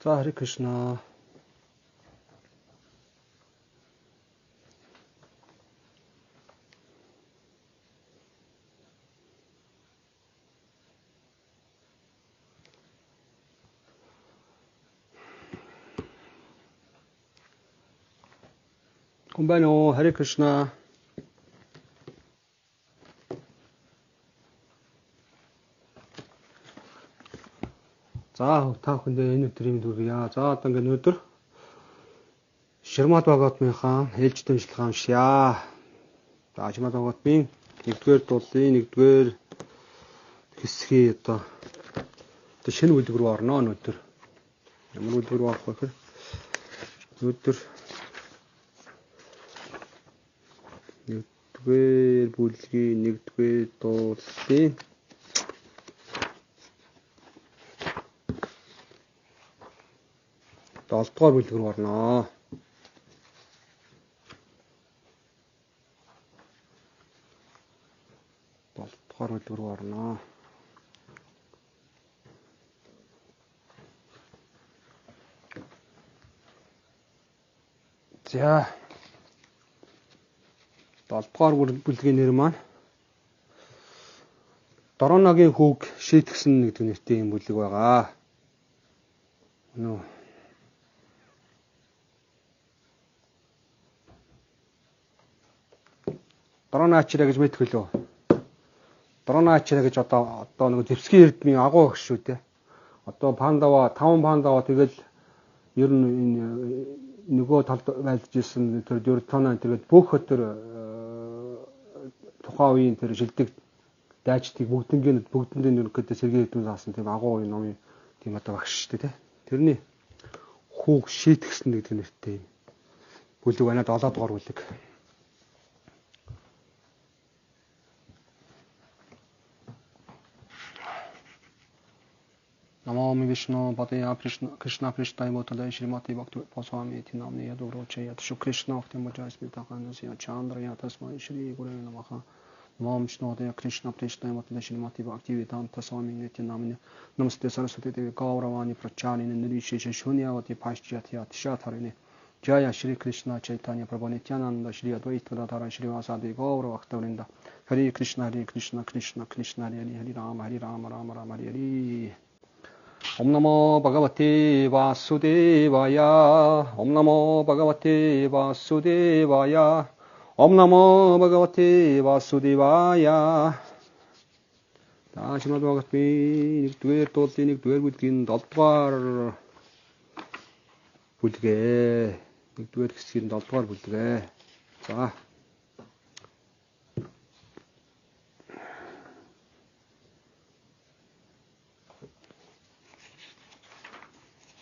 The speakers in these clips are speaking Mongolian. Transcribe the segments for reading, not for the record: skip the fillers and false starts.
За Хари Кришна. Kumbaino Хари Кришна. За та бүхэндээ энэ өдрийн дүргийа. За одоо ингээд өнөөдөр Шримад Бхагаватмынхаа ээлж дэмжлэгээ уншъя. За Шримад Бхагаватмын 1-р дуулын 1-р хэсгийн одоо шинэ үлгэр рүү орно өнөөдөр. Ямар үлгэр рүү орох вэ гэхээр өнөөдөр 1-р бүлгийн 1-р дуулын 7-р бүлэг рүү орно. За 7-р бүлгийн нэр маань Дороногийн хүүг шийтгсэн гэдэг нэртэй юм бүлэг байгаа. Доронаачра гэж мэдэх лөө. Доронаачра гэж одоо нэг Зевсгийн эрдмийн агуу ах шүү дээ. Одоо Пандава 5 Пандава тэгэл ер нь нөгөө талд байлж исэн тэр Дюртана тэгээд бүх тэр тухайн үеийн тэр шилдэг дайчдыг бүгдэндээ ерөнхийдөө сэргийн хэдүүн заасан тийм агуу номын тийм одоо багш шүү дээ. Тэрний хүүг шийтгсэн гэдэг нэртэй бүлэг байна. 7-р бүлэг. Намами Вишну Падая Кришна Приштай Моталай Шримати Бхакти Посвами Тинамни Ядуроче Ятшу Кришна Ахтимаджайс Битаханас Я Чандра Ятасмай Шри Гуру Намаха Намам Вишну Падая Кришна Приштай Моталай Шримати Бхакти Веданта Свами Тинамни Намасте Сарасвати Деви Гауравани Прачани Нириши Шуньявати Пашчати Атишатарини Jaya Shri Krishna Chaitanya Prabhu Nityananda Shri Advaita Gadadhara Shri Vasadi Gaura Bhaktavrinda Hare Krishna Krishna Krishna Hare Rama Rama Rama Hare Om Namo Bhagavate Vasudevaya Om Namo Bhagavate Vasudevaya Om Namo Bhagavate Vasudevaya За Шримад Бхагаватмын 1-р дуулын 1-р бүлгийн 7-р бүлгээ 1-р хэсгийн 7-р бүлгээ. За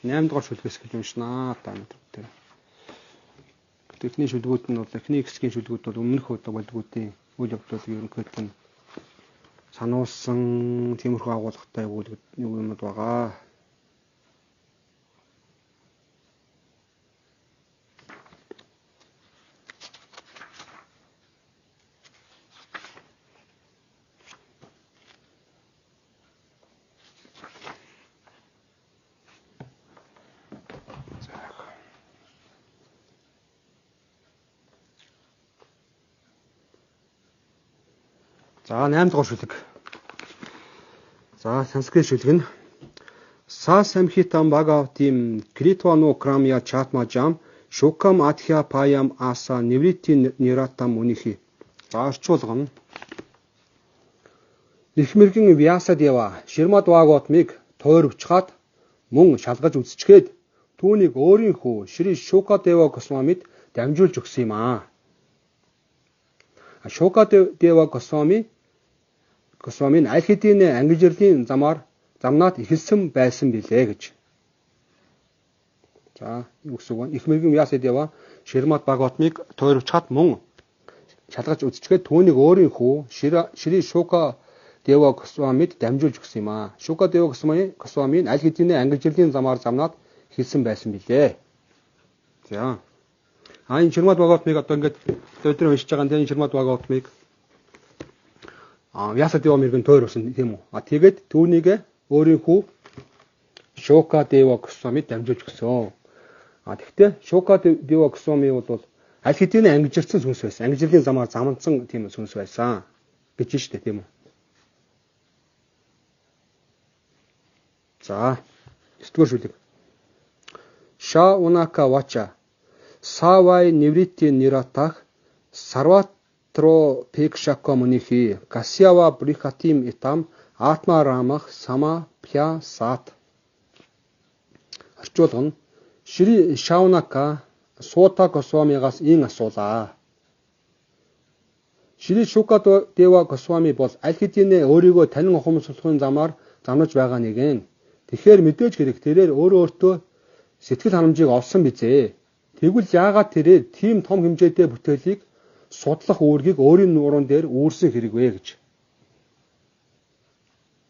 8-р шүлгээс гэж уншнаа та өнөөдөр. Техникийн шүлгүүд нь бол техник хэсгийн шүлгүүд бол өмнөх удаа болдгуудын үйл явдлыг ерөнхийдөө нь сануулсан тиймэрхүү агуулгатай юмнууд байгаа. За 8-р шүлэг. За санскрит шүлэг нь Са самхитам Бхагаватим Критвану Крамя Чатмажам Шукам Атхя Паям Аса Неврити Ниратам Унихи. За орчуулга нь Ихмэргэн Вяса Дева Шримад Бхагаватмыг тойрвчгаад мөн шалгаж үзчихээд түүнийг өөрийнхөө Шри Шука Дева Госвамид дамжуулж өгсөн юм аа. Шука Дева Госвамийн аль хэдийн ангижирлийн замнаад эхэлсэн байсан билээ гэж. За юу гэсэн үг вэ? Ихмэргэн Вяса Дева Шримад Бхагаватмыг тойрвчгаад мөн шалгаж үзчихээд түүнийг өөрийнхөө Шри Шука Дева Госвамид дамжуулж өгсөн юм аа. Шука Дева Госвамийн аль хэдийн ангижирлийн замнаад эхэлсэн байсан билээ. За. Энэ Шримад Бхагаватмыг одоо ингээд өдөр уншиж байгаа энэ Шримад Бхагаватмыг Вяса Дева мэрэгэн тойрвсан тийм үү? Тэгээд түүнийг өөрийнхөө Шока Дева Госвамид дамжуулж өгсөн. Тэгвэл Шока Дева Госвами бол аль хэдийн ангижирсан сүнс байсан. Ангижирлын замаар замнсан тийм сүнс байсан гэж штэ тийм үү. За 9-р шүлэг. Шаунака Вача Савай Неврити Ниратах Сарватро Пекшако Мунихи Касьява Брихатим Итам Атма Рамах Сама Пя Сат. Орчуулга нь Шри Шаунака Сута Госвамигаас ийн асуулаа. Шри Шука Дева Госвами бол аль хэдийнэ өөрийгөө танин ухамсарлахын замаар замнаж байгаа нэгэн. Тэгэхээр мэдээж хэрэг тэрээр өөртөө сэтгэл ханамжийг олсон бизээ. Тэгвэл яагаад тэрээр тийм том хэмжээтэй бүтээлийг судлах үүргийг өөрийн нуурын дээр үүрсэн хэрэг вэ гэж.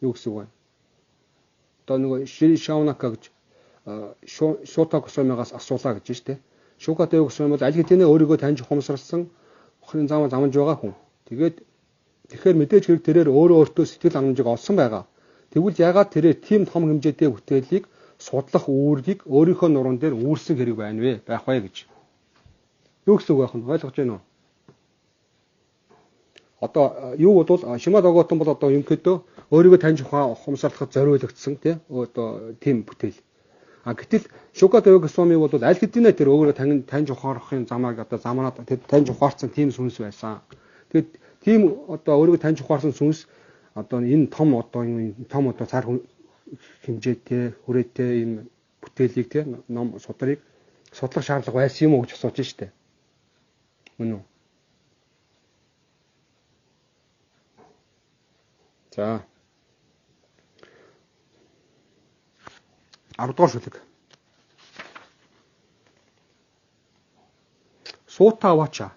Юу гэсэн үг вэ? Одоо нөгөө Шри Шаунака гэж Шута Госвамигаас асуулаа гэж штэ. Шука Дева Госвами бол аль хэдийнэ өөрийгөө таньж ухамсарласан ухрын замаар замнаж байгаа хүн. Тэгэхээр мэдээж хэрэг тэрээр өөртөө сэтгэл ханамжийг олсон байгаа. Тэгвэл яагаад тэрээр тийм том хэмжээтэй бүтээлийг судлах үүргийг өөрийнхөө нуруунд дээр үүрсэн хэрэг байна вэ? Байх вэ гэж. Юу гэсэн үг байх нь ойлгож байна уу? Одоо юу бол Шимад Оготон бол одоо ерөнхийдөө өөрийгөө таньж ухамсарлахад зориулагдсан тийм бүтээл. Гэтэл Шука Дева Госвами бол аль хэдийнэ тэр өөрийгөө таньж ухаарахын замааг одоо замнаад тэр таньж ухаарсан тийм сүнс байсан. Тэгээд тийм одоо өөрийгөө таньж ухаарсан сүнс одоо энэ том цаар хэмжээтэй хүрээтэй энэ бүтээлийг те ном судрыг судлах шаардлага байсан юм уу гэж асууж штэ. Мөн үү? За 10 дугаар шүлэг. Сута Вача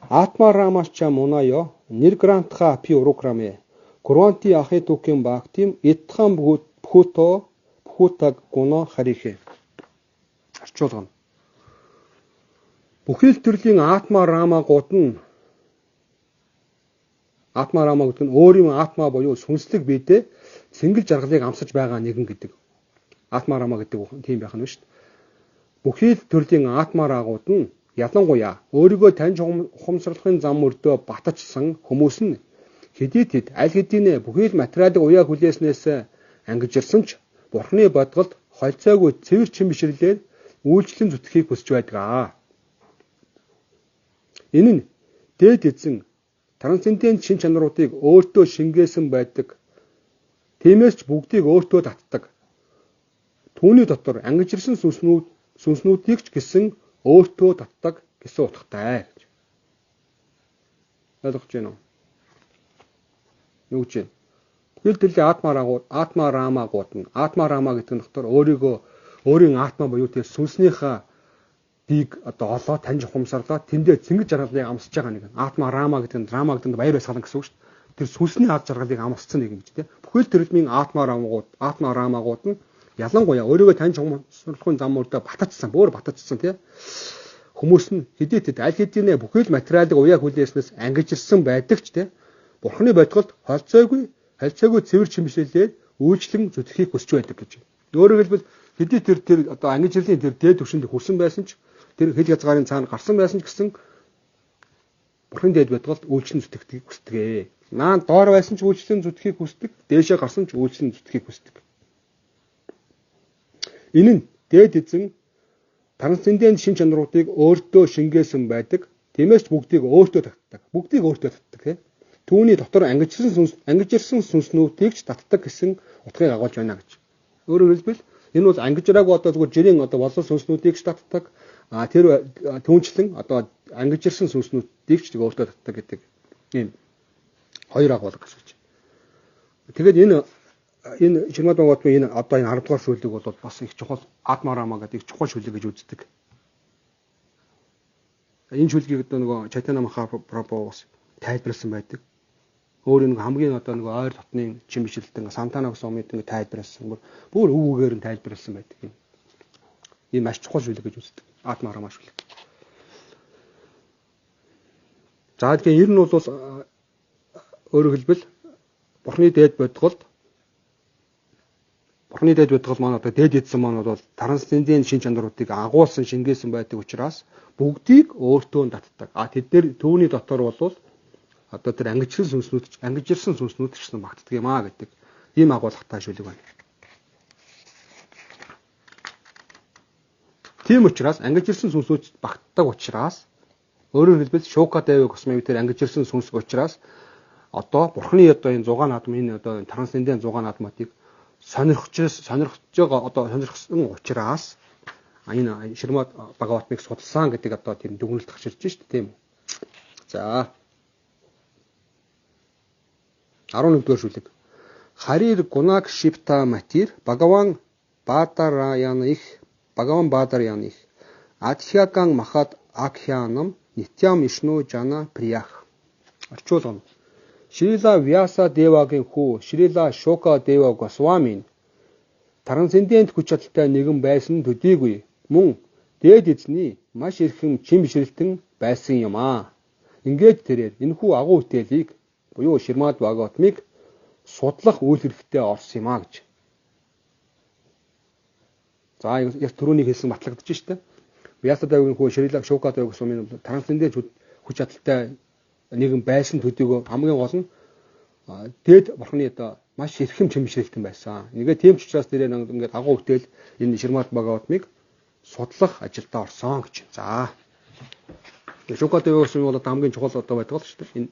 Атма Рамача Мунайо Ниргрантха Пи Урукраме Куранти Ахитуким Бактим Итхам Бхутаг Гуно Харихе. Орчуулга нь. Бүхэл төрлийн Атма Рамагууд нь өөрийн атма буюу сүнслэг биедээ цэнгэл жаргалыг амсаж байгаа нэгэн гэдэг. Атма Рама гэдэг тийм байх нь шүү дээ. Бүхэл төрлийн атма рагууд нь ялангуяа өөрийгөө таньж ухамсарлахын зам мөрдөө батжсан хүмүүс нь хэдийд аль хэдийнэ бүхэл материалыг уяа хүлээснээс ангижирсан ч Бурхны бодголд холцоогүй цэвэр чин бишрлээр үйлчлэн зүтгэхийг хүсэж байдаг. Энэ нь дээд эзэн трансцендент шин чанаруудыг өөртөө шингээсэн байдаг. Тиймээс ч бүгдийг өөртөө татдаг. Түүний дотор ангижирсан сүнснүүдийг ч гэсэн өөртөө татдаг гэсэн утгатай гэж. Ойлгож байна уу? Юу гэж? Бүхэл төрлийн атма рамагууд нь атма рама гэдэг нь дотор өөрийн атма буюу тэр сүнснийхээ дийг одоо олоо таньж ухамсарлаа тэндээ цэнгэж жаргалыг амсаж байгаа нэг. Атма рама гэдэг нь рама гэдэг нь баяр баясгалан гэсэн үг шүү дээ. Тэр сүнсний ад жаргалыг амсцсан нэг юм гэж тийм. Бүхэл төрлийн атма рамагууд нь ялангуяа өөрийгөө таньж ухамсарлахын зам мөрдөө батжсан тийм. Хүмүүс нь хэдийд аль хэдийнэ бүхэл материалыг уяа хүлээснээс ангижирсан байдаг ч тийм. Бурхны бодголд холцоогүй цэвэр чимшээлээр үйлчлэн зүтгэхийг хүсэж байдаг гэж. Өөрөөр хэлбэл хэдий тэр одоо ангижирлын тэр дээд түвшинд хүрсэн байсан ч тэр хэл хязгаарын цаана гарсан байсан ч гэсэн Бурхны дээд бодголд үйлчлэн зүтгэхийг хүсдэг. Наан доор байсан ч үйлчлэн зүтгэхийг хүсдэг, дээшээ гарсан ч үйлчлэн зүтгэхийг хүсдэг. Энэ нь дээд эзэн трансцендент шин чанаруудыг өөртөө шингээсэн байдаг. Тиймээс ч бүгдийг өөртөө татдаг. Түүний дотор ангижирсан сүнснүүдийг ч татдаг гэсэн утгыг агуулж байна гэж. Өөрөөр хэлбэл энэ бол ангижраагүй одоо зүгээр жирийн одоо болон сүнснүүдийг ч татдаг. Тэр түүнчлэн одоо ангижирсан сүнснүүдийг ч өөртөө татдаг гэдэг ийм хоёр агуулга гэж. Тэгээд энэ Шримад Бхагаватны энэ одоо энэ 10 дугаар шүлэг бол бас их чухал атма рама гэдэг чухал шүлэг гэж үздэг. Энэ шүлгийг одоо нөгөө Чайтанья Махапрабху бас тайлбарласан байдаг. Өөр нэг хамгийн одоо нэг ойр дотны чин бичлэлтэн Сантана гэсэн өмнөд ингэ тайлбарласан. Бүр үг үгээр нь тайлбарласан байдаг. Энэ маш чухал шүлэг гэж үздэг. Атма рама шүлэг. За тэгэхээр ер нь бол өөрөөр хэлбэл Бурхны дээд бодголд Бурхны дээд бодгол маань одоо дээд эдсэн маань бол трансцендент шин чанаруудыг агуулсан шингээсэн байдаг учраас бүгдийг өөртөө татдаг. Тэд түүний дотор бол одоо тэр ангижирсан сүнснүүд ч гэсэн багтдаг юм гэдэг ийм агуулгатай шүлэг байна. Тийм учраас ангижирсан сүнснүүд багтдаг учраас өөрөөр хэлбэл Шука Дэвэ Космови тэр ангижирсан сүнс учраас одоо Бурхны одоо энэ 6 наадам энэ одоо трансцендент 6 наадмыг сонирхсон учраас энэ Шримад Бхагаватмыг судалсан гэдэг одоо тэр дүгнэлт гарч ирж шүү дээ тийм үү. За 11-р шүлэг. Харир Гунак Шипта Матир Бхагаван Бадараяных Адхяган Махад Акхянам Нитям Ишну Жана Приях. Орчуулгын. Шрила Vyasa Девагийн хүү Шрила Шука Дэва Госвамийн трансцендент хүч чадалтай нэгэн байсан төдийгүй мөн дээд эзний маш эрхэм чин бишрэлтэн байсан юм аа. Ингээд тэрээр энэхүү агуу бүтээлийг буюу Шримад Бхагаватмыг судлах үйл хэрэгтэй орсон юм аа гэж. За яг түрүүний хэлсэн батлагдаж штэ. Vyasa Девагийн хүү Шрила Шука Дэва Госвамийн трансцендент хүч чадалтай нэгэн байсан төдийгүй хамгийн гол нь дээд Бурхны одоо маш эрхэм чимшрэлтэн байсан. Ингээд тийм ч учраас тэрээр ингээд агуу хөтөл энэ Шримад Бхагаватмыг судлах ажилдаа орсон гэж. За. Шука Дэва Госвами бол хамгийн чухал одоо байдаг л шүү дээ.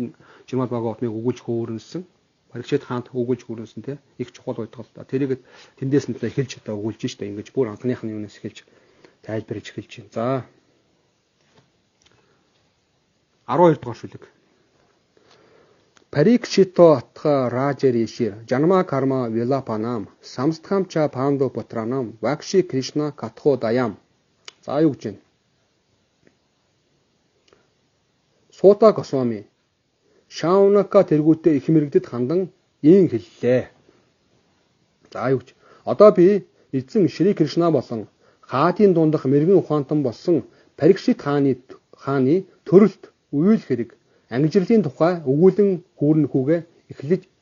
Энэ Шримад Бхагаватмыг өгүүлж хөөрөнсөн, Парикшит хаанд өгүүлж хөөрөнсөн те их чухал байдаг л да. Тэрийг тэндээс нь эхэлж одоо өгүүлж штэ. Ингээд бүр анхных нь юунаас эхэлж тайлбарж эхэлж байна. За. 12 дугаар шүлэг. Парикшито атха Раджаришир Жанма Карма Вилапанам Самстхамча Панду Путранам Вакши Кришна Катхо Даям. За юу гэж байна? Сута Госвами Шаунака тэргүүтээ их мэрэгдэд хандан ийн хэллээ. За юу гэж? Одоо би эзэн Шри Кришна болон хаадын дундах мэрэгэн ухаантан болсон Парикшит хааны төрөлт үйл хэрэг ангижирлийн тухай өгүүлэн хүүрэн хүүгээ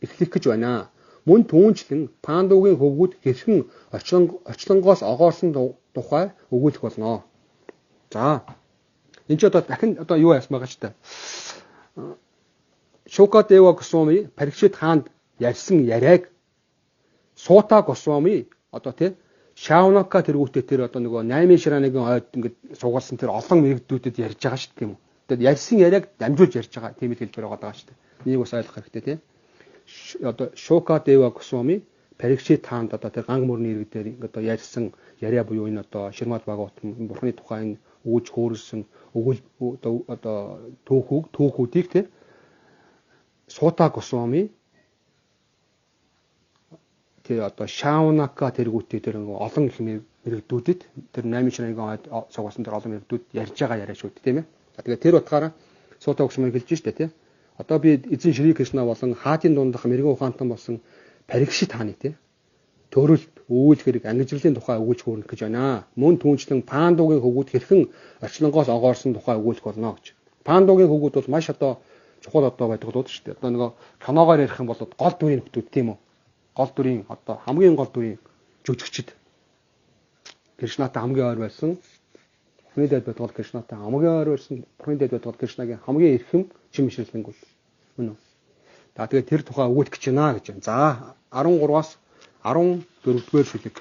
эхлэх гэж байна. Мөн түүнчлэн Пандугийн хөвгүүд хэрхэн очлонгоос огоорсон тухай өгүүлэх болно. За. Энд ч одоо дахин одоо юу яасан байгаа ч та. Шука Дэва Госвами Парикшит хаанд ярьсан яриаг Сута Госвами одоо тий Шаунака тэргүүтээ тэр одоо нөгөө 8 шираныгийн хойд ингээд сугалсан тэр олон мэрэгдүүдэд ярьж байгаа шүү дээ тийм үү. Тэгээд ярьсан яриаг дамжуулж ярьж байгаа тийм их хэлбэр байгаа шүү дээ. Энийг бас ойлгох хэрэгтэй тийм. Одоо Шука Дэва Госвами Парикшит хаанд одоо тэр ганг мөрний иргэдээр одоо ярьсан яриа буюу энэ одоо Шримад Бхагаватам Бурхны тухай өгүүлж хөөрсөн өгүүл одоо түүхүүдийг тийм Сута Госвами тэр одоо Шаунака тэргүүтээ тэр олон их мэрэгдүүдэд тэр 8 шираныгийн сугалсан тэр олон мэрэгдүүд ярьж байгаа яриа шүү дээ тийм ээ. Тэгээд тэр утгаараа Сута Госвами хэлж штэ тий. Одоо би эзэн Шри Кришна болон хаадын дундах мэрэгэн ухаантан болсон Парикшит хааны тий. Төрөлт үйл хэрэг ангижирлийн тухай өгүүлж хөөрнөх гэж байна. Мөн түүнчлэн Пандугийн хөвгүүд хэрхэн очлонгоос огоорсон тухай өгүүлэх болно гэж. Пандугийн хөвгүүд бол маш одоо чухал одоо байдаг л шүү дээ. Одоо нөгөө киногоор ярих юм бол гол дүрийн хөвгүүд тийм үү? Гол дүрийн одоо хамгийн гол дүрийн жүжигчд Кришнатай хамгийн ойр байсан. Бурхны дээд бодгол Кришнатай хамгийн ойр байсан. Бурхны дээд бодгол Кришнагийн хамгийн эрхэм чимшрэлтэнгүй мөн үү? За тэгээд тэр тухай өгүүлэх гэж байна гэж байна. За 13-аас 14-р шүлэг.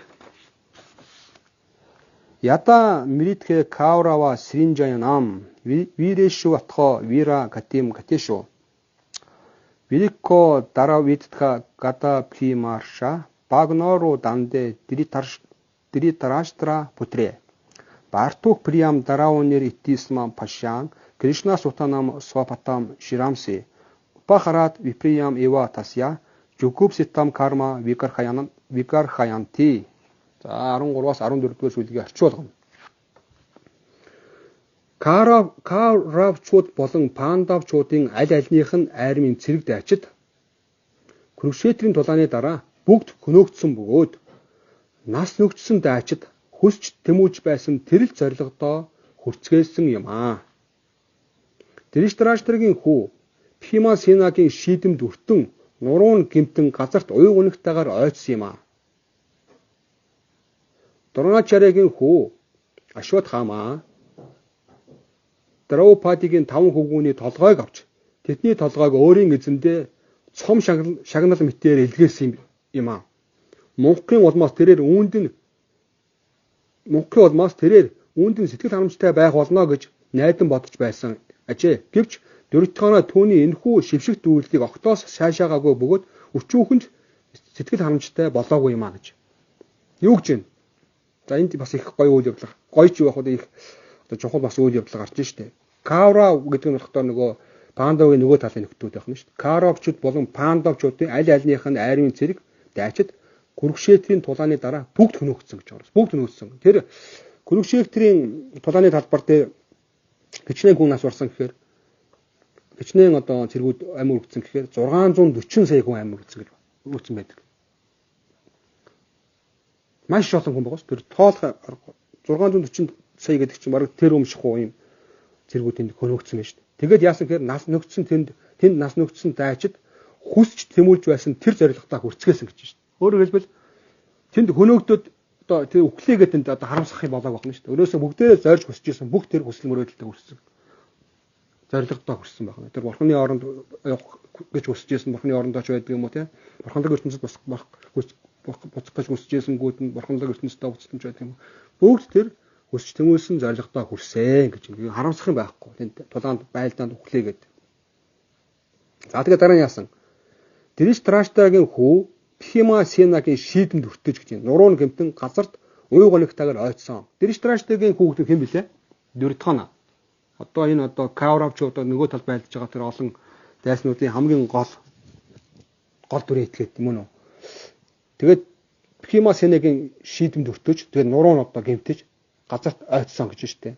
Ята мритхэ каурава сринжаянам вирэшу атхо вира катим катешу Велико Даравидха Гата Примарша Багнору Данде Дритараштра Путре Бартух Приям Дараунер Итисмам Пашан Кришна Сутанам Свапатам Ширамси Пахарат Виприям Ива Тасья Жукуб Ситам Карма Викархаянти. За 13-аас 14-р шүлгийг орчуулгана. Кауравчууд болон Пандавчуудын аль альнийх нь айрмын цэрэг дайчид Курукшетрийн тулааны дараа бүгд хөнөөгдсөн бөгөөд нас нөгчсөн дайчид хүсч тэмүүлж байсан тэрэл зорилгодоо хүрцгээсэн юм аа. Дриштраштргийн хүү Пхимасинагийн шийдэмд өртөн нуруун гэмтэн газарт уй гүнэгтэйгээр ойцсон юм аа. Дроначарягийн хүү Ашватхама Драупадигийн 5 хөвгүүний толгойг авч тэдний толгойг өөрийн эзэндээ цом шагнал мэтээр илгээсэн юм аа. Монголын улмаас тэрээр үүндэн сэтгэл ханамжтай байх болно гэж найдан бодож байсан ажээ. Гэвч Дөрвитхана түүний энэхүү шившигт үйлдэлийг огтоос сайшаагаагүй бөгөөд өчүүхэнд сэтгэл ханамжтай болоогүй юм аа гэж. Юу гэж вэ? За энд бас их гоё үйл явдал. Гоё ч юу яг их чухал бас үйл явдал гарч штэ. Каврав гэдэг нь болохоор нөгөө Пандавын нөгөө талын нөхдүүд байх нь штэ. Кавравчууд болон Пандавчуудын аль альнийх нь айрын цэрэг дайчид Курукшетрийн тулааны дараа бүгд хөнөөгдсөн гэж байна. Бүгд хөнөөгдсөн. Тэр Курукшетрийн тулааны талбар дээр хичнээн хүн нас орсон гэхээр хичнээн одоо цэргүүд амир өгсөн гэхээр 640 сая хүн амир өгсөн гэж өгсөн байдаг. Маш олон хүн байгаас тэр тоолох 640 сая гэдэг чинь бараг тэр өмшихгүй юм цэргүүд тэнд хөнөөгдсөн байж шүү дээ. Тэгээд яасан гэхээр нас нөгдсөн тэнд нас нөгдсөн дайчид хүсч тэмүүлж байсан тэр зорилготаа хүрцгээсэн гэж шүү дээ. Өөрөөр хэлбэл тэнд хөнөөгдөд одоо тэр үхлээгээд тэнд одоо харамсах юм болоог байна шүү дээ. Өрөөсөө бүгдээрээ зорж хүсэж исэн бүх тэр хүсэл мөрөөдөлтөд хүрсэн. Зорилготоо хүрсэн байна. Тэр бурхны оронд явах гэж хүсэж исэн бурхны орондоо ч байдаг юм уу те. Бурханлаг ертөнцид бас буцах гэж хүсэж ийсэнгүүд нь бурханлаг ертөнцид буцсан ч байдаг юм. Бүгд тэр хүсч тэмүүлсэн зорилготоо хүрсэн гэж юм. Харамсах юм байхгүй. Тэнд тулаанд байлдаанд үхлээгээд. За тэгээд дараа нь яасан? Дриштраштагийн хүү Пхима Сенагийн шийдэнд өртөж гэж юм. Нуруу гэмтэн газарт уй гонигтайгаар ойцсон. Дриштраштагийн хүү гэдэг хэн блэ? Дөрвитхана. Одоо энэ одоо Кавравчууд нөгөө талд байлдаж байгаа тэр олон дайснуудын хамгийн гол дүрээ итгээд юм уу? Тэгээд Пхима Сенагийн шийдэнд өртөж тэгээд нуруу нь одоо гэмтэж газарт ойцсон гэж штэ.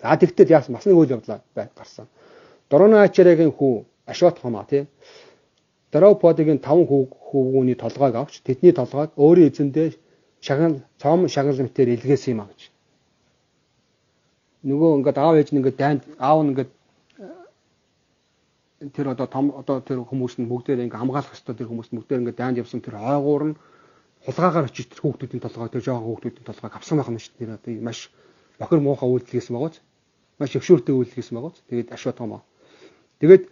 А тэгтээ яасан бас нэг үйл явдал гарсан. Дроначарягийн хүү Ашватхама тий Драупадигийн 5 хөвгүүний толгойг авч тэдний толгойг өөрийн эзэндээ цом шагнал мэтээр илгээсэн юм а гэж. Нөгөө ингээд аав ээж нь ингээд дайнд аав нь ингээд тэр одоо тэр хүмүүс нь бүгдээр ингээд хамгаалах ёстой тэр хүмүүс нь бүгдээр ингээд дайнд явсан тэр ойгуур нь хулгаагаар очиж тэр хүүхдүүдийн толгой тэр жоохон хүүхдүүдийн толгойг авсан байх юм шүү дээ. Тэр одоо маш бохир муухай үйлдэл хийсэн байгааз. Маш өвшөөртэй үйлдэл хийсэн байгааз. Тэгээд Ашватхама. Тэгээд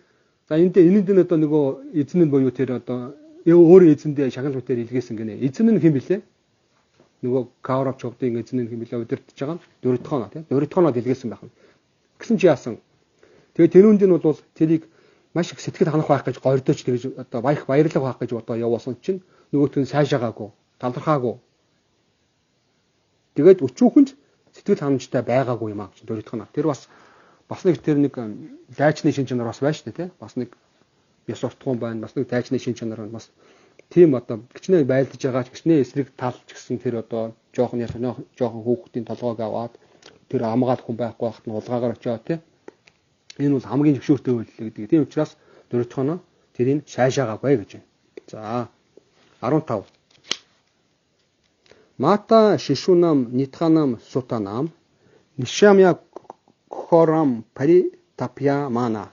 за энэнд нь одоо нөгөө эзэн нь буюу тэр одоо өөрөө эзэндээ шагнал мэтээр илгээсэн гинэ. Эзэн нь хэн блэ? Нөгөө Кавравчуудын эзэн нь хэн блэ? Удирдах байгаа нь Дөрвитхана тийм. Дөрвитханад илгээсэн байх. Гэсэн чи яасан? Тэгээд тэрүүнд нь бол тэрийг маш их сэтгэл ханах байх гэж гордож тэр одоо баярлах байх гэж одоо явуулсан чинь нөгөөт нь сайшаагаагүй, талархаагүй. Тэгээд өчүүхэнд сэтгэл ханамжтай байгаагүй юм аа гэж Дөрвитхана. Тэр бас нэг тэр нэг дайчны шин чанар бас байна шүү дээ тий. Бас нэг ёс суртахуун байна. Бас нэг дайчны шин чанар байна. Бас тийм одоо гिचнээ байлдаж байгаа ч гिचнээ эсрэг талж гисэн тэр одоо жоохон хүүхдийн толгойг аваад тэр амгаал хүн байхгүй байхад нь улгаагаар очиод тий. Энэ бол хамгийн зөвшөөртэй үйлдэл гэдэг. Тийм учраас Дөрвитхана тэрийг сайшаагаагүй гэж байна. За 15. Мата Шишунам Нитханам Сутанам Нишамя Хорам Пари Тапья Мана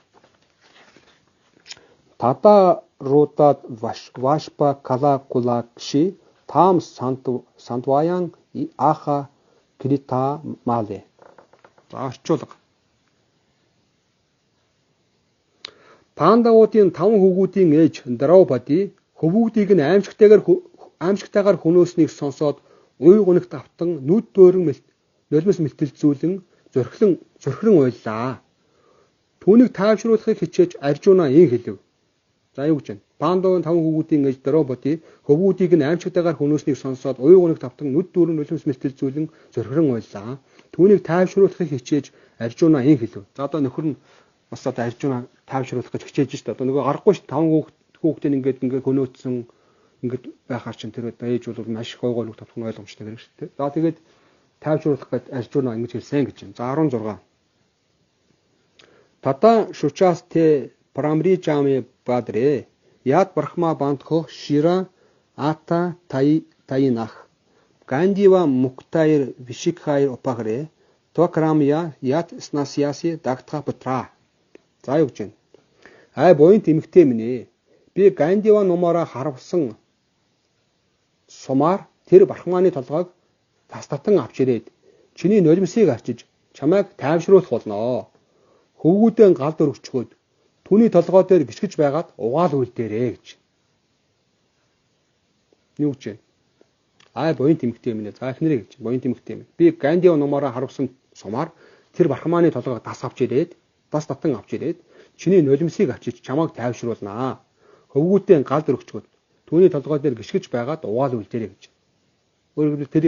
Тата Рутат Вашпа Кала Кулакши Там Сантваян Аха Крита Мале. За орчуулга. Пандавуудын 5 хөвгүүдийн ээж Драупади хөвгүүдийг нь аимшигтайгаар хөнөөснийг сонсоод уй гунигт автан нүд дөөрөн нулимс мэлтэлцүүлэн зөрхрөн уйллаа. Түүнийг тайвшруулахыг хичээж Аржуна ин хэлв. За юу гэж байна? Пандавын 5 хөвгүүдийн ээж Драупади хөвгүүдийг нь аимшигтайгаар хөнөөснийг сонсоод уй гунигт автан нүд дөөрөн нулимс мэлтэлцүүлэн зөрхрөн уйллаа. Түүнийг тайвшруулахыг хичээж Аржуна ин хэлв. За одоо нөхөр нь бас одоо Аржуна тайвшруулах гэж хичээж штэ. Одоо нөгөө аргагүй ш 5 хүүхдийн ингээд хөнөөцсөн ингээд байхаар чинь тэр одоо ээж бол маш их гойгоо нүг тавх нь ойлгомжтой гэх шүү дээ. За тэгээд тайвшруулах гэж Аржуна ингэж хэлсэн гэж байна. За 16. Тата шучаас те прамри жами бадре яд брахма бандхо шира ата таинах гандива муктайр вишикхайр опагре токрамя яд снасяси дагтха патра. За юу гэж байна? Ай буйнт эмэгтэй минь. Би Гандива нумаараа харавсан сумаар тэр Брахманы толгойг тас татан авч ирээд чиний нулимсыг арчиж чамайг тайвшруулах болно. Хөвгүүдэн галд өргөчгөөд түүний толгой дээр гიშгэж байгаад угаал үйлдээрээ гэж. Юу гэж? Буян тэмхтэй юм нэ. За эхнэрээ гэж. Буян тэмхтэй юм. Би Гандио номороо харуулсан сумаар тэр Брахманы толгойг тас авч ирээд, тас татан авч ирээд чиний нулимсыг авчиж чамайг тайвшруулнаа. Хөвгүүдэн галд өргөчгөөд түүний толгой дээр гიშгэж байгаад угаал үйлдээрээ гэж. Өөрөөр хэлбэл тэр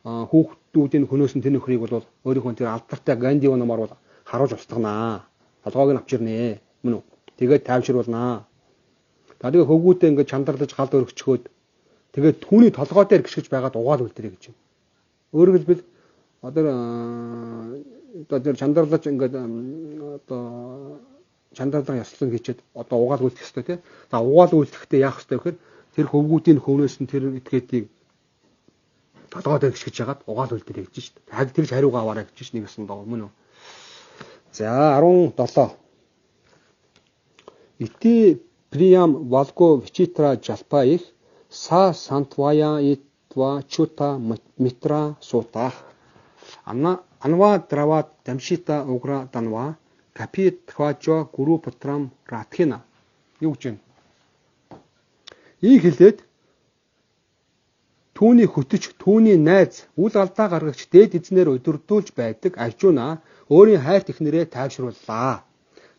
хүүхдүүдийн хөнөөс нь тэр нөхрийг бол өөрийнхөө тэр алдартай Гандио номоор бол харуулж устгана. Толгойг нь авчирнэ. Мөн үү? Тэгээд тайвшруулнаа. Тэгээд хөвгүүдээ ингээд чандарлаж галд өргөчгөөд тэгээд түүний толгой дээр гიშгэж байгаад угаал үлдэрэй гэж юм. Өөрөөр хэлбэл одоо чандарлаж ингээд одоо чандарлага яслан хийчихэд одоо угаал үлдэх ёстой тий. За угаал үлдэхдээ яах ёстой гэхээр тэр хөвгүүдийн хөвнөөс нь тэр этгээдийг толгой дээр гიშгэж байгаад угаал үлдэрэй гэж шүү дээ. Яг тэрж хариугаа аваарай гэж шүү нэгсэн доо мөн үү. За 17. Ити Приям Валго Вичитра Жалпа их Са Сантвая Итва Чута Митра Сутах Анва Драват Дамшита Угра Данва Капит Хвачо Гуру Патрам Ратхина. Юу гэж вэ? Ийг хэлээд түүний хөтөч, түүний найз, үл алдаа гаргагч дээд эзнэр удирдуулж байдаг ажууна өөрийн хайрт ихнэрээ тайвшрууллаа.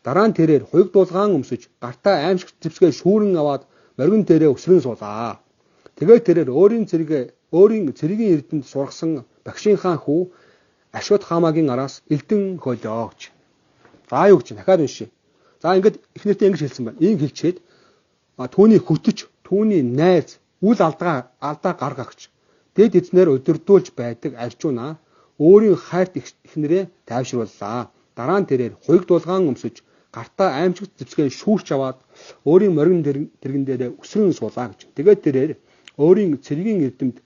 Дараа нь тэрээр хувь дуулгаан өмсөж, гартаа аимшигт зэвсгээ шүүрэн аваад моргин дээрээ өсрөн суулаа. Тэгээд тэрээр өөрийн цэрэгийн эрдэмд сургасан багшийнхаа хүү Ашват хаамагийн араас элдэн хөлөө гэж. За юу гэж дахиад уншия. За ингээд эхнэртээ ингэж хэлсэн байна. Ийм хэлчихэд түүний хөтөч, түүний найз, үл алдаа гаргагч дээд эзнэр удирдуулж байдаг арчууна өөрийн хайрт ихнэрээ тайвшрууллаа. Дараа нь тэрээр хуйг дуулгаан өмсөж, гартаа аимшигт зэвсгээ шүүрч аваад өөрийн моргин тэргэн дээрээ өсрөн суулаа гэж. Тэгээд тэрээр өөрийн цэрэгийн эрдэмд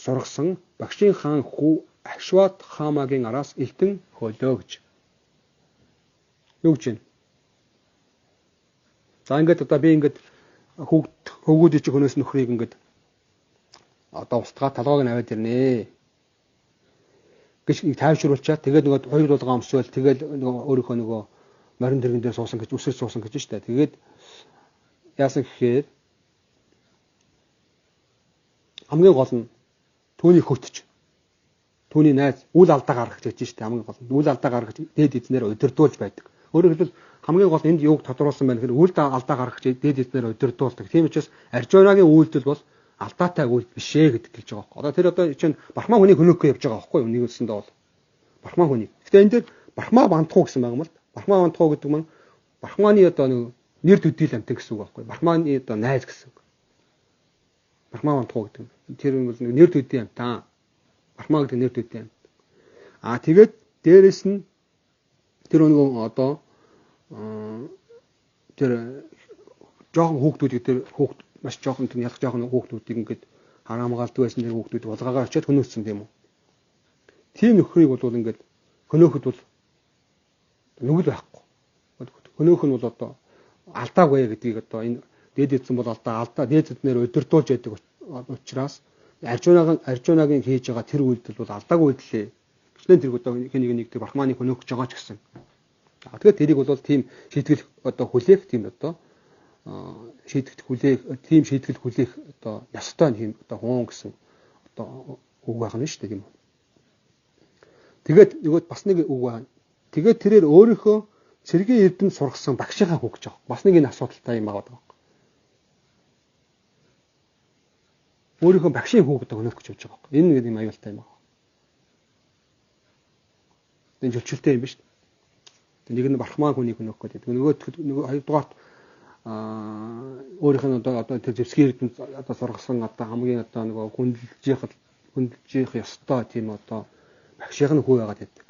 сургасан багшийн хаан хүү Ашват хаамагийн араас элдэн хөлөө гэж. Юу гэж вэ? За ингээд одоо би ингээд хөвгүүдийн чи хөнөөс нөхрийг ингээд одоо устгаа толгойг нь аваад ирнэ. Гэж тайвшруулчаад тэгээд нөгөө хоёр дуулгаа өмсөөл тэгээд нөгөө өөрийнхөө нөгөө морин тэргэн дээр суусан гэж өсөж суусан гэж штэ. Тэгээд яасан гэхээр хамгийн гол нь түүний хөтөч, түүний найз үл алдаа гаргаж гэж штэ. Хамгийн гол нь үл алдаа гаргаж дээд эзнэр удирдуулж байдаг. Өөрөөр хэлбэл хамгийн гол энд юуг тодруулсан байна гэхээр үл алдаа гаргаж дээд эзнэр удирдуулдаг. Тийм учраас аржуунагийн үйлдэл бол алдаатай үйлдэл биш ээ гэдэг хэлж байгаа байхгүй. Одоо тэр одоо чинь Брахма хүнийг хөнөөхөө явж байгаа байхгүй юу? Нэг үсэндээ бол Брахма хүнийг. Гэтэ энэ дээр Брахма бантхуу гэсэн байгаа юм л. Брахма бантхуу гэдэг нь Брахманы одоо нэг нэр төдийл амтан гэсэн үг байхгүй. Брахманы одоо найз гэсэн үг. Брахма бантхуу гэдэг нь. Тэр нь бол нэр төдий амтан. Брахма гэдэг нэр төдий амт. Тэгээд дээрэс нь тэр нэг одоо тэр жоохон хүүхдүүдийг тэр хүүхд маш жоохон тэр ялах жоохон хүүхдүүдийг ингээд хараамгаалдаг байсан тэр хүүхдүүдийг улгаагаар очиад хөнөөсөн тийм үү. Тийм нөхрийг бол ингээд хөнөөхөд бол нүгэл байхгүй. Хөнөөх нь бол одоо алдаагүй гэдгийг одоо энэ дээд эзэн бол алдаа дээд эзнэр удирдуулж байдаг учраас аржуунагийн хийж байгаа тэр үйлдэл бол алдаагүй үйлдэлээ. Гэвч тэр одоо нэг тэр Брахманы хөнөөх гэж байгаа ч гэсэн. Тэгэхээр тэрийг бол тийм шийтгэл одоо хүлээх тийм одоо шийтгэл хүлээх одоо ёстой юм одоо хуун гэсэн одоо үг байх нь шүү дээ тийм үү. Тэгээд нөгөө бас нэг үг байна. Тэгээд тэрээр өөрийнхөө цэргийн эрдэмд сургасан багшийнхаа хүү гэж байгаа. Бас нэг энэ асуудалтай юм байгаа. Өөрийнхөө багшийн хүү гэдэг өнөөх гэж явж байгаа. Энэ нэг юм аюултай юм байна. Энэ зөвчлөлтэй юм биш үү? Нэг нь Брахман хүнийг хөнөөх гэдэг. Нөгөө хоёрдугаарт өөрийнх нь одоо тэр зэвсгийн эрдэмд одоо сургасан одоо хамгийн одоо нөгөө хүндэлжих ёстой тийм одоо багшийнх нь хүү байгаад байдаг.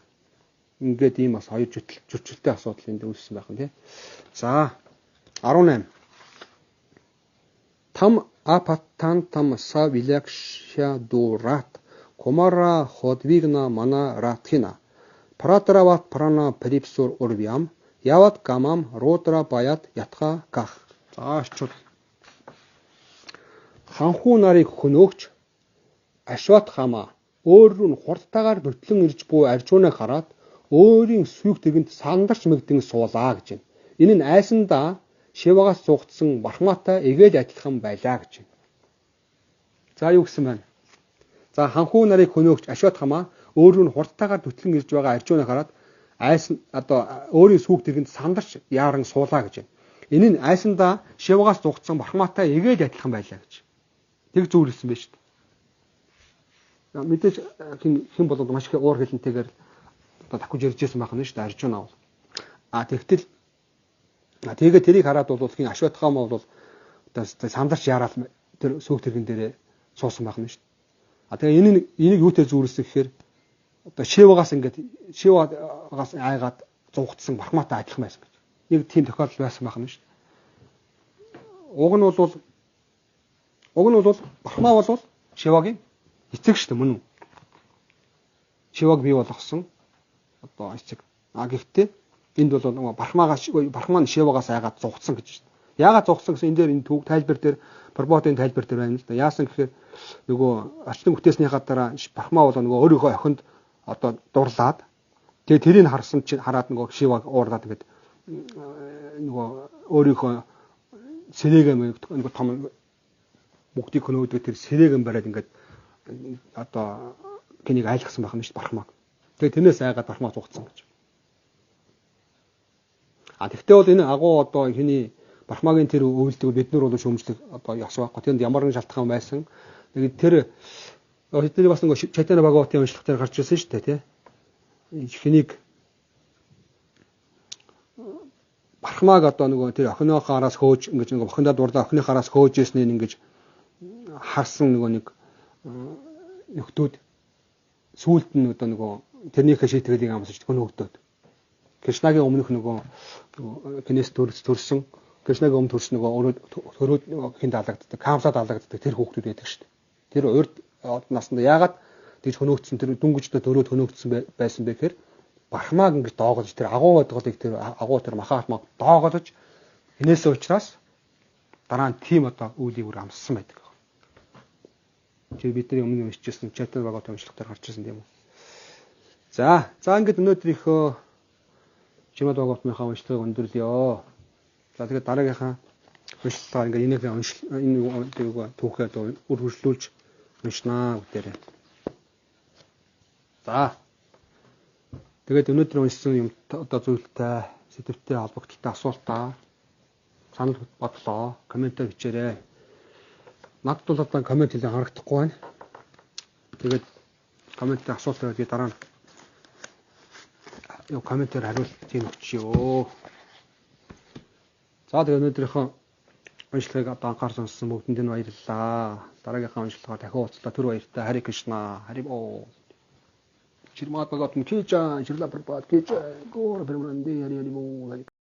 Ингээд ийм бас хоёр зөрчилтэй асуудал энд үүссэн байх нь тийм. За 18. Там апаттан там са вилякша дурат комара ходвигна мана ратхина Пратрават прана парипсур урвиам яват гамам ротра баят ятха гах. За очвол ханхуу нарыг хөнөөгч Ашват хаама өөр рүү хурдтайгаар нүтлэн ирж буй аржууныг хараад өөрийн сүйх тэргэнд сандарч мэгдэн суулаа гэж байна. Энэ нь айсандаа Шивагаас зугтсан Брахматай эгээд адилхан байлаа гэж байна. За юу гэсэн байна? За ханхуу нарыг хөнөөгч Ашватхама өөр рүү хурдтайгаар нүтлэн ирж байгаа аржууныг хараад айсан одоо өөрийн сүйх тэргэнд сандарч яаран суулаа гэж байна. Энэ нь айсандаа Шивагаас зугтсан Брахматай эгээд адилхан байлаа гэж. Тэг зүйлсэн байж шүү дээ. Мэдээж хэн болоод маш их уур хилэнтэйгээр одоо давхиж ирж байсан байх нь шүү дээ аржуун авал. Тэгтэл тэгээд тэрийг хараад бол хин Ашватхама бол одоо сандарч яарал тэр сүйх тэргэн дээрээ суусан байх нь шүү дээ. Тэгээ энийг юутэй зүүрлсэн гэхээр одоо Шивагаас айгаад зугтсан Брахматай адилхан байсан гэж. Нэг тийм тохиолдол байсан байх нь шүү дээ. Уг нь бол Брахма бол Шивагийн эцэг шүү дээ мөн үү? Шиваг бий болгосон одоо эцэг. Гэхдээ энд бол нөгөө Брахма нь Шивагаас айгаад зугтсан гэж шүү дээ. Яагаад зугтсан гэсэн энэ дээр энэ түүх тайлбар дээр Прабхупадын тайлбар дээр байна л да. Яасан гэхээр нөгөө орчлон бүтээснийхаа дараа Брахма бол нөгөө өөрийнхөө охинд одоо дурлаад тэгээ тэрийг харсан чинь хараад нөгөө Шиваг уурлаад ингээд нөгөө өөрийнхөө сэрээгээ нөгөө том бүгдийг хөнөөдөг тэр сэрээгээ бариад ингээд одоо කෙнийг айлгсан байх нь шүү дээ Брахмаг. Тэгээ тэрнээс айгаад Брахмаг зугтсан гэж. Тэгтээ бол энэ агуу одоо хиний Брахмагийн тэр өвөлдөг бид нар бол шөмжлөх одоо яс байхгүй. Тэнд ямар нэгэн шалтгаан байсан. Тэгээд тэр хэдний бас нэг Чайтана Бхагаватын уншлах дээр гарч ирсэн шүү дээ тий. Хэнийг Брахмаг одоо нөгөө тэр охиныхоо араас хөөж ингэж нэг охиндаа дурлаа охиныхоо араас хөөж ирснийг ингэж харсан нөгөө нэг нөхдүүд сүүлд нь одоо нөгөө тэрнийхээ шийтгэлийг амсаж хөнөөгдөд. Кришнагийн өмнөх нөгөө кенес төрсөн Кришнагийн өмнө төрсөн нөгөө төрөөд хин даалгаддаг, камсад даалгаддаг тэр хүүхдүүд байдаг шүү дээ. Тэр урд наснд яагаад тэгж хөнөөгдсөн тэр дүнгиждөө төрөөд хөнөөгдсөн байсан бэ гэхээр Брахмаг ингэж доогоолж тэр агуу бодголыг тэр агуу тэр Махаатмаг доогоолж энээсээ учраас дараа нь тийм одоо үйлийг үр амссан байдаг. Тэр бидний өмнө уншижсэн Чайтана Бхагаватын уншлах дээр гарч ирсэн тийм үү. За ингэж өнөөдрийнхөө Шримад Бхагаватынхаа уншлагыг өндөрлөё. За тэгээд дараагийнхаа уншлагаа ингээд энийг энэ түүхээ үр хөршлүүлж уншнаа бүгдээрээ. За тэгээд өнөөдөр уншсан юм одоо зүйлтэй сэдвтэй холбогдолтой асуултаа санал бодлоо комментээр бичээрэй. Надад бол одоо коммент хэлээ харагдахгүй байна. Тэгээд комментээр асуулт тавьж дараа нь комментээр хариулт тийм өгчөө. За тэгээд өнөөдрийнхөө уншлагыг одоо анхаар сонссон бүгдэнд нь баярлалаа. Дараагийнхаа уншлагаар дахин уулзлаа. Түр баяртай. Хари Кришна. Харибоо. Шримад Бхагаватам кича, Шрила Прабхупад кича, Гора Прабхупад Хари Харибоо.